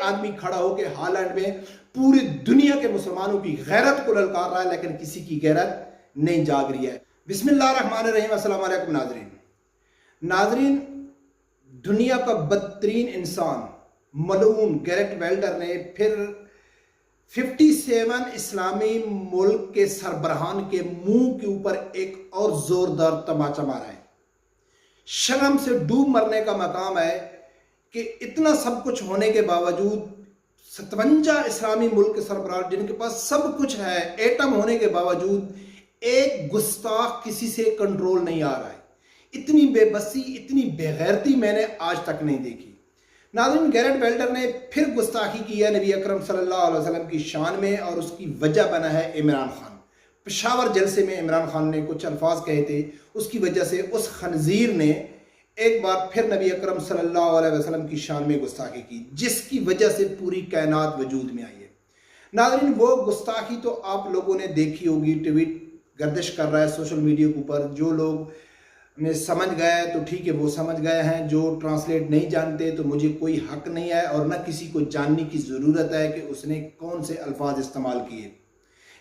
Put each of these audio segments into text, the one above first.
ایک آدمی کھڑا ہو کے ہالینڈ میں پوری دنیا کے مسلمانوں کی غیرت کو للکار رہا ہے، لیکن کسی کی غیرت نہیں جاگ رہی ہے۔ بسم اللہ الرحمن الرحیم۔ السلام علیکم ناظرین، دنیا کا بدترین انسان ملعون گیرٹ ویلڈر نے پھر 57 اسلامی ملک کے سربراہان کے منہ کے اوپر ایک اور زوردار تماچا مارا ہے۔ شرم سے ڈوب مرنے کا مقام ہے کہ اتنا سب کچھ ہونے کے باوجود 57 اسلامی ملک کے سربراہ جن کے پاس سب کچھ ہے، ایٹم ہونے کے باوجود ایک گستاخ کسی سے کنٹرول نہیں آ رہا ہے۔ اتنی بے بسی، اتنی بے غیرتی میں نے آج تک نہیں دیکھی۔ ناظرین، گیرٹ ویلڈر نے پھر گستاخی کی ہے نبی اکرم صلی اللہ علیہ وسلم کی شان میں، اور اس کی وجہ بنا ہے عمران خان۔ پشاور جلسے میں عمران خان نے کچھ الفاظ کہے تھے، اس کی وجہ سے اس خنزیر نے ایک بار پھر نبی اکرم صلی اللہ علیہ وسلم کی شان میں گستاخی کی، جس کی وجہ سے پوری کائنات وجود میں آئی ہے۔ ناظرین، وہ گستاخی تو آپ لوگوں نے دیکھی ہوگی، ٹویٹ گردش کر رہا ہے سوشل میڈیا کے اوپر۔ جو لوگ میں سمجھ گئے تو ٹھیک ہے، وہ سمجھ گئے ہیں، جو ٹرانسلیٹ نہیں جانتے تو مجھے کوئی حق نہیں ہے اور نہ کسی کو جاننے کی ضرورت ہے کہ اس نے کون سے الفاظ استعمال کیے۔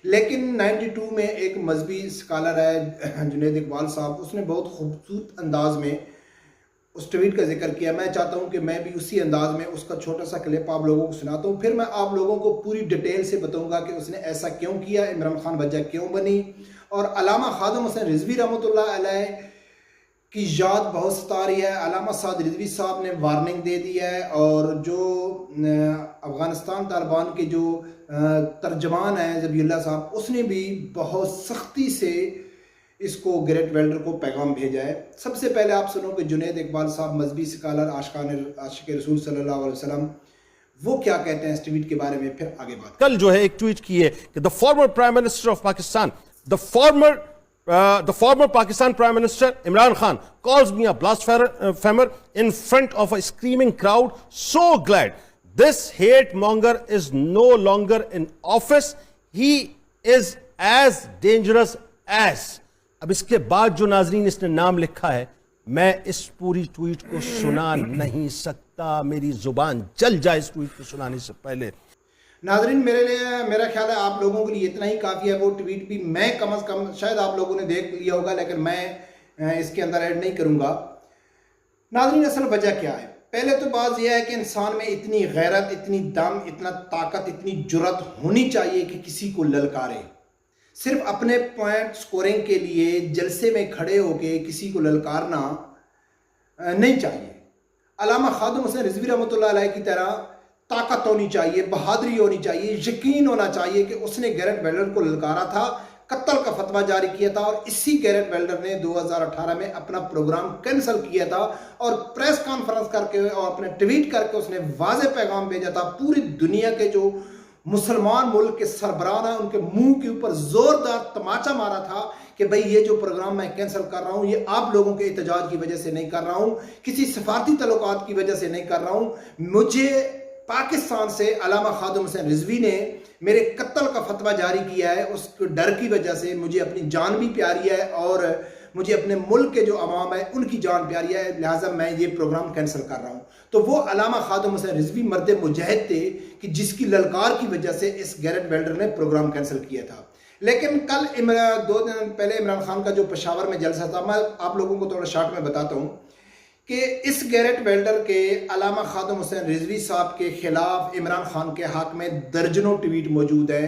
لیکن 92 میں ایک مذہبی اسکالر ہے جنید اقبال صاحب، اس نے بہت خوبصورت انداز میں اس ٹویٹ کا ذکر کیا۔ میں چاہتا ہوں کہ میں بھی اسی انداز میں اس کا چھوٹا سا کلپ آپ لوگوں کو سناتا ہوں، پھر میں آپ لوگوں کو پوری ڈیٹیل سے بتاؤں گا کہ اس نے ایسا کیوں کیا، عمران خان وجہ کیوں بنی، اور علامہ خادم حسین رضوی رحمۃ اللہ علیہ کی یاد بہت ستا رہی ہے۔ علامہ سعد رضوی صاحب نے وارننگ دے دی ہے، اور جو افغانستان طالبان کے جو ترجمان ہیں ذبیح اللہ صاحب، اس نے بھی بہت سختی سے اس کو گیرٹ ویلڈر کو پیغام بھیجا ہے۔ سب سے پہلے آپ سنو کہ جنید اقبال صاحب مذہبی اسکالر، عاشق رسول صلی اللہ علیہ وسلم، وہ کیا کہتے ہیں اس ٹویٹ کے بارے میں، پھر آگے بات۔ کل جو ہے ایک ٹویٹ کی ہے کہ the former prime minister of Pakistan, the former Pakistan prime minister Imran Khan calls me a blasphemer in front of a screaming crowd. So glad this hate monger is no longer in office. He is as dangerous as. اب اس کے بعد جو ناظرین اس نے نام لکھا ہے، میں اس پوری ٹویٹ کو سنا نہیں سکتا، میری زبان جل جائے اس ٹویٹ کو سنانے سے پہلے۔ ناظرین، میرا خیال ہے آپ لوگوں کے لیے اتنا ہی کافی ہے۔ وہ ٹویٹ بھی میں کم از کم شاید آپ لوگوں نے دیکھ لیا ہوگا، لیکن میں اس کے اندر ایڈ نہیں کروں گا۔ ناظرین، اصل وجہ کیا ہے؟ پہلے تو بات یہ ہے کہ انسان میں اتنی غیرت، اتنی دم، اتنا طاقت، اتنی جرأت ہونی چاہیے کہ کسی کو للکارے۔ صرف اپنے پوائنٹ سکورنگ کے لیے جلسے میں کھڑے ہو کے کسی کو للکارنا نہیں چاہیے۔ علامہ خادم حسین رضوی رحمۃ اللہ علیہ کی طرح طاقت ہونی چاہیے، بہادری ہونی چاہیے، یقین ہونا چاہیے کہ اس نے گیرٹ ویلڈر کو للکارا تھا، قتل کا فتویٰ جاری کیا تھا، اور اسی گیرٹ ویلڈر نے 2018 میں اپنا پروگرام کینسل کیا تھا، اور پریس کانفرنس کر کے اور اپنے ٹویٹ کر کے اس نے واضح پیغام بھیجا تھا پوری دنیا کے جو مسلمان ملک کے سربراہ ہیں، ان کے منہ کے اوپر زوردار تماچا مارا تھا کہ بھئی یہ جو پروگرام میں کینسل کر رہا ہوں، یہ آپ لوگوں کے احتجاج کی وجہ سے نہیں کر رہا ہوں، کسی سفارتی تعلقات کی وجہ سے نہیں کر رہا ہوں، مجھے پاکستان سے علامہ خادم حسین رضوی نے میرے قتل کا فتویٰ جاری کیا ہے، اس ڈر کی وجہ سے مجھے اپنی جان بھی پیاری ہے اور مجھے اپنے ملک کے جو عوام ہے ان کی جان پیاری ہے، لہٰذا میں یہ پروگرام کینسل کر رہا ہوں۔ تو وہ علامہ خادم حسین رضوی مرد مجاہد تھے کہ جس کی للکار کی وجہ سے اس گیرٹ ویلڈر نے پروگرام کینسل کیا تھا۔ لیکن کل 2 دن پہلے عمران خان کا جو پشاور میں جلسہ تھا، میں آپ لوگوں کو تھوڑا شارٹ میں بتاتا ہوں کہ اس گیرٹ ویلڈر کے علامہ خادم حسین رضوی صاحب کے خلاف عمران خان کے حق میں درجنوں ٹویٹ موجود ہیں۔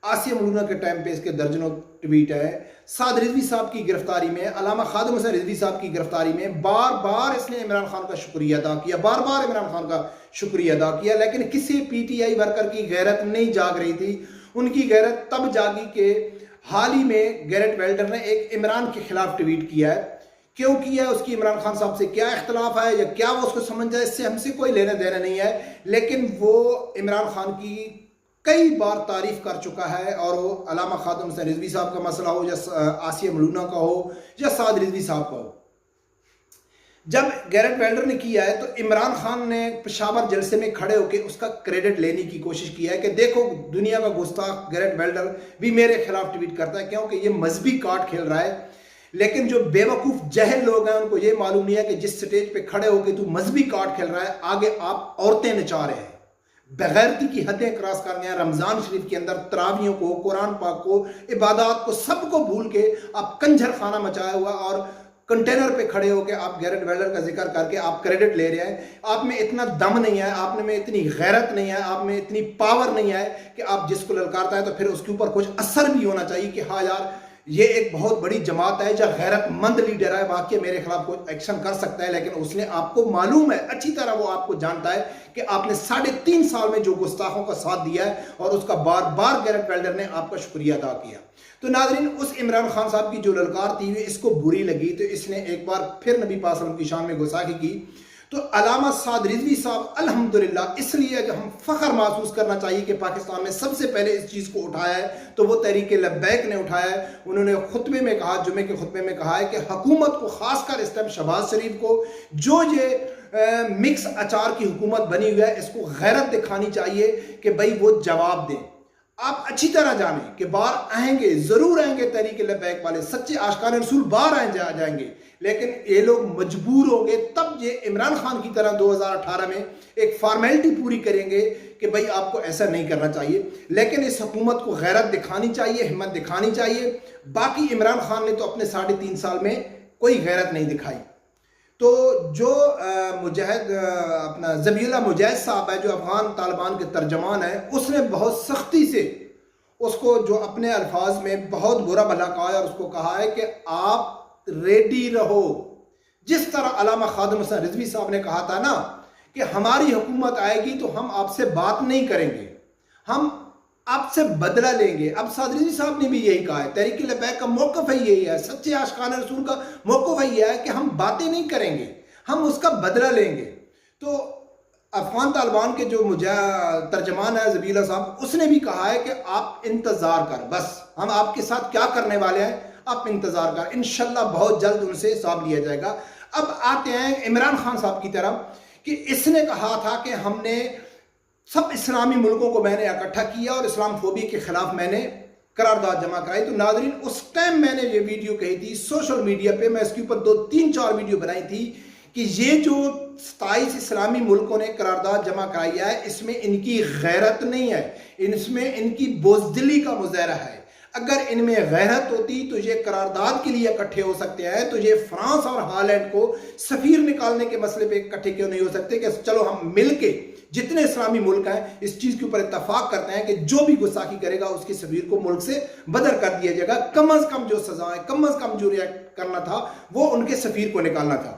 آسیہ ملونہ کے ٹائم پہ اس کے درجنوں ٹویٹ ہے۔ سعد رضوی صاحب کی گرفتاری میں، علامہ خادم حسین رضوی صاحب کی گرفتاری میں بار بار اس نے عمران خان کا شکریہ ادا کیا، بار بار عمران خان کا شکریہ ادا کیا، لیکن کسی پی ٹی آئی ورکر کی غیرت نہیں جاگ رہی تھی۔ ان کی غیرت تب جاگی کہ حال ہی میں گیرٹ ویلڈر نے ایک عمران کے خلاف ٹویٹ کیا ہے۔ کیوں کیا ہے، اس کی عمران خان صاحب سے کیا اختلاف ہے یا کیا وہ اس کو سمجھ جائے، اس سے ہم سے کوئی لینا دینا نہیں ہے، لیکن وہ عمران خان کی کئی بار تعریف کر چکا ہے، اور وہ علامہ خادم حسین رضوی صاحب کا مسئلہ ہو یا آسیہ ملونہ کا ہو یا سعد رضوی صاحب کا ہو۔ جب گیرٹ ویلڈر نے کیا ہے تو عمران خان نے پشاور جلسے میں کھڑے ہو کے اس کا کریڈٹ لینے کی کوشش کی ہے کہ دیکھو دنیا کا گستاخ گیرٹ ویلڈر بھی میرے خلاف ٹویٹ کرتا ہے، کیونکہ یہ مذہبی کارڈ کھیل رہا ہے۔ لیکن جو بے وقوف جہل لوگ ہیں ان کو یہ معلوم نہیں ہے کہ جس سٹیج پہ کھڑے ہو کے تو مذہبی کارڈ کھیل رہا ہے، آگے آپ عورتیں نچا رہے ہیں، بغیرتی کی حدیں کراس کر گئے ہیں. رمضان شریف کے اندر تراویحوں کو، قرآن پاک کو، عبادات کو، سب کو بھول کے آپ کنجر خانہ مچایا ہوا اور کنٹینر پہ کھڑے ہو کے آپ گیرٹ ویلڈر کا ذکر کر کے آپ کریڈٹ لے رہے ہیں. آپ میں اتنا دم نہیں ہے، آپ میں اتنی غیرت نہیں ہے، آپ میں اتنی پاور نہیں ہے کہ آپ جس کو للکارتا ہے تو پھر اس کے اوپر کچھ اثر بھی ہونا چاہیے کہ ہاں یار یہ ایک بہت بڑی جماعت ہے، جو غیرت مند لیڈر ہے، واقعی میرے خلاف کوئی ایکشن کر سکتا ہے. لیکن اس نے، آپ کو معلوم ہے اچھی طرح، وہ آپ کو جانتا ہے کہ آپ نے 3.5 سال میں جو گستاخوں کا ساتھ دیا ہے اور اس کا بار بار گیرٹ ویلڈر نے آپ کا شکریہ ادا کیا. تو ناظرین، اس عمران خان صاحب کی جو للکار تھی اس کو بری لگی تو اس نے ایک بار پھر نبی پاک صلی اللہ علیہ وسلم کی شان میں گستاخی کی. تو علامہ سعد رضوی صاحب الحمدللہ، اس لیے جو ہم فخر محسوس کرنا چاہیے کہ پاکستان میں سب سے پہلے اس چیز کو اٹھایا ہے تو وہ تحریک لبیک نے اٹھایا ہے. انہوں نے خطبے میں کہا، جمعے کے خطبے میں کہا ہے کہ حکومت کو، خاص کر اس ٹائم شہباز شریف کو، جو یہ مکس اچار کی حکومت بنی ہوئی ہے، اس کو غیرت دکھانی چاہیے کہ بھائی وہ جواب دیں. آپ اچھی طرح جانیں کہ باہر آئیں گے، ضرور آئیں گے تحریک لبیک والے، سچے عاشقان رسول باہر جائیں گے، لیکن یہ لوگ مجبور ہوں گے. تب یہ عمران خان کی طرح 2018 میں ایک فارمیلٹی پوری کریں گے کہ بھئی آپ کو ایسا نہیں کرنا چاہیے. لیکن اس حکومت کو غیرت دکھانی چاہیے، ہمت دکھانی چاہیے. باقی عمران خان نے تو اپنے 3.5 سال میں کوئی غیرت نہیں دکھائی. تو جو مجاہد اپنا ذبیح اللہ مجاہد صاحب ہے، جو افغان طالبان کے ترجمان ہے، اس نے بہت سختی سے اس کو جو اپنے الفاظ میں بہت برا بھلا کہا ہے اور اس کو کہا ہے کہ آپ ریڈی رہو. جس طرح علامہ خادم حسین رضوی صاحب نے کہا تھا نا کہ ہماری حکومت آئے گی تو ہم آپ سے بات نہیں کریں گے، ہم آپ سے بدلہ لیں گے. اب سعد رضوی صاحب نے بھی یہی کہا ہے، تحریک لبیک کا موقف ہے یہی ہے، سچے عاشقان رسول کا موقف ہے یہ ہے کہ ہم باتیں نہیں کریں گے، ہم اس کا بدلہ لیں گے. تو افغان طالبان کے جو ترجمان ہے ذبیح اللہ صاحب، اس نے بھی کہا ہے کہ آپ انتظار کر، بس ہم آپ کے ساتھ کیا کرنے والے ہیں، آپ انتظار کر، انشاءاللہ بہت جلد ان سے حساب لیا جائے گا. اب آتے ہیں عمران خان صاحب کی طرف کہ اس نے کہا تھا کہ ہم نے سب اسلامی ملکوں کو میں نے اکٹھا کیا اور اسلام فوبی کے خلاف میں نے قرارداد جمع کرائی. تو ناظرین، اس ٹائم میں نے یہ ویڈیو کہی تھی سوشل میڈیا پہ، میں اس کے اوپر 2-3-4 ویڈیو بنائی تھی کہ یہ جو 27 اسلامی ملکوں نے قرارداد جمع کرائی ہے، اس میں ان کی غیرت نہیں ہے، اس میں ان کی بزدلی کا مظاہرہ ہے. اگر ان میں غیرت ہوتی تو یہ قرارداد کے لیے اکٹھے ہو سکتے ہیں. تو یہ فرانس اور ہالینڈ کو سفیر نکالنے کے مسئلے پہ اکٹھے کیوں نہیں ہو سکتے کہ چلو ہم مل کے جتنے اسلامی ملک ہیں اس چیز کے اوپر اتفاق کرتے ہیں کہ جو بھی گستاخی کرے گا اس کے سفیر کو ملک سے بدر کر دیا جائے گا. کم از کم جو سزا ہے، کم از کم جو ریاکٹ کرنا تھا وہ ان کے سفیر کو نکالنا تھا.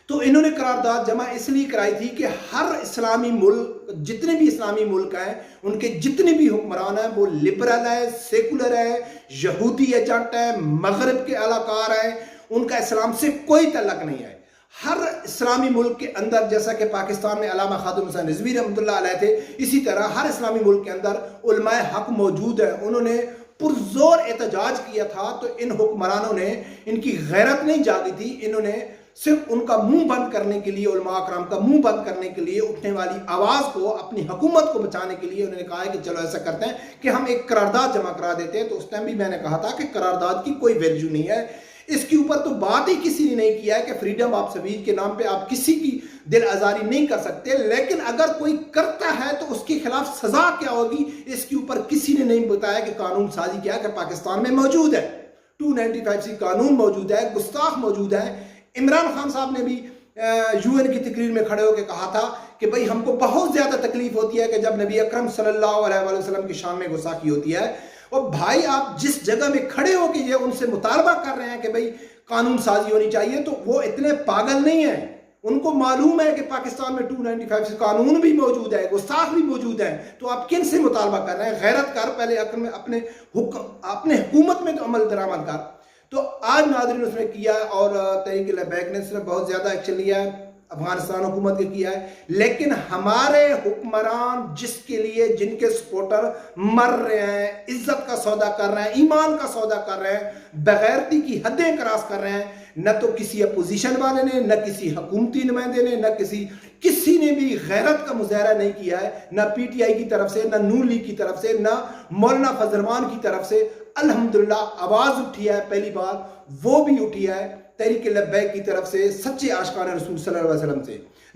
تو انہوں نے قرارداد جمع اس لیے کرائی تھی کہ ہر اسلامی ملک، جتنے بھی اسلامی ملک ہیں، ان کے جتنے بھی حکمران ہیں وہ لبرل ہے، سیکولر ہے، یہودی ایجنٹ ہے، مغرب کے اعلیٰ ہیں، ان کا اسلام سے کوئی تعلق نہیں ہے. ہر اسلامی ملک کے اندر، جیسا کہ پاکستان میں علامہ خادم حسین رضوی رحمۃ اللہ علیہ تھے، اسی طرح ہر اسلامی ملک کے اندر علماء حق موجود ہیں. انہوں نے پرزور احتجاج کیا تھا تو ان حکمرانوں نے، ان کی غیرت نہیں جاگی تھی، انہوں نے صرف ان کا منہ بند کرنے کے لیے، علماء اکرام کا منہ بند کرنے کے لیے، اٹھنے والی آواز کو، اپنی حکومت کو بچانے کے لیے انہوں نے کہا ہے کہ چلو ایسا کرتے ہیں کہ ہم ایک قرارداد جمع کرا دیتے ہیں. تو اس ٹائم بھی میں نے کہا تھا کہ قرارداد کی کوئی ویلیو نہیں ہے. اس کے اوپر تو بات ہی کسی نے نہیں کیا ہے کہ فریڈم آف سپیچ کے نام پہ آپ کسی کی دل آزاری نہیں کر سکتے. لیکن اگر کوئی کرتا ہے تو اس کے خلاف سزا کیا ہوگی، اس کے اوپر کسی نے نہیں بتایا کہ قانون سازی کیا کہ پاکستان میں موجود ہے. 295C قانون موجود ہے، گستاخ موجود ہے. عمران خان صاحب نے بھی UN کی تقریر میں کھڑے ہو کے کہا تھا کہ بھئی ہم کو بہت زیادہ تکلیف ہوتی ہے کہ جب نبی اکرم صلی اللہ علیہ وسلم کی شان میں گستاخی ہوتی ہے. اور بھائی آپ جس جگہ میں کھڑے ہو کے یہ ان سے مطالبہ کر رہے ہیں کہ بھئی قانون سازی ہونی چاہیے، تو وہ اتنے پاگل نہیں ہیں. ان کو معلوم ہے کہ پاکستان میں 295 سے قانون بھی موجود ہے، گستاخ بھی موجود ہے. تو آپ کن سے مطالبہ کر رہے ہیں؟ غیرت کر، پہلے اپنے حکومت میں تو عمل درآمد کر. تو آج ناظرین اس نے کیا، اور تحریک لبیک نے اس نے بہت زیادہ ایکشن لیا ہے، افغانستان حکومت کے کیا ہے. لیکن ہمارے حکمران جس کے لیے، جن کے سپورٹر مر رہے ہیں، عزت کا سودا کر رہے ہیں، ایمان کا سودا کر رہے ہیں، بغیرتی کی حدیں کراس کر رہے ہیں، نہ تو کسی اپوزیشن والے نے، نہ کسی حکومتی نمائندے نے، نہ کسی نے بھی غیرت کا مظاہرہ نہیں کیا ہے، نہ PTI کی طرف سے، نہ نون لیگ کی طرف سے، نہ مولانا فضل الرحمان کی طرف سے. الحمدللہ آواز اٹھی ہے، پہلی بار وہ بھی اٹھی ہے تحریک لبیک کی طرف سے، سچے عاشقان رسول صلی اللہ علیہ وسلم سے.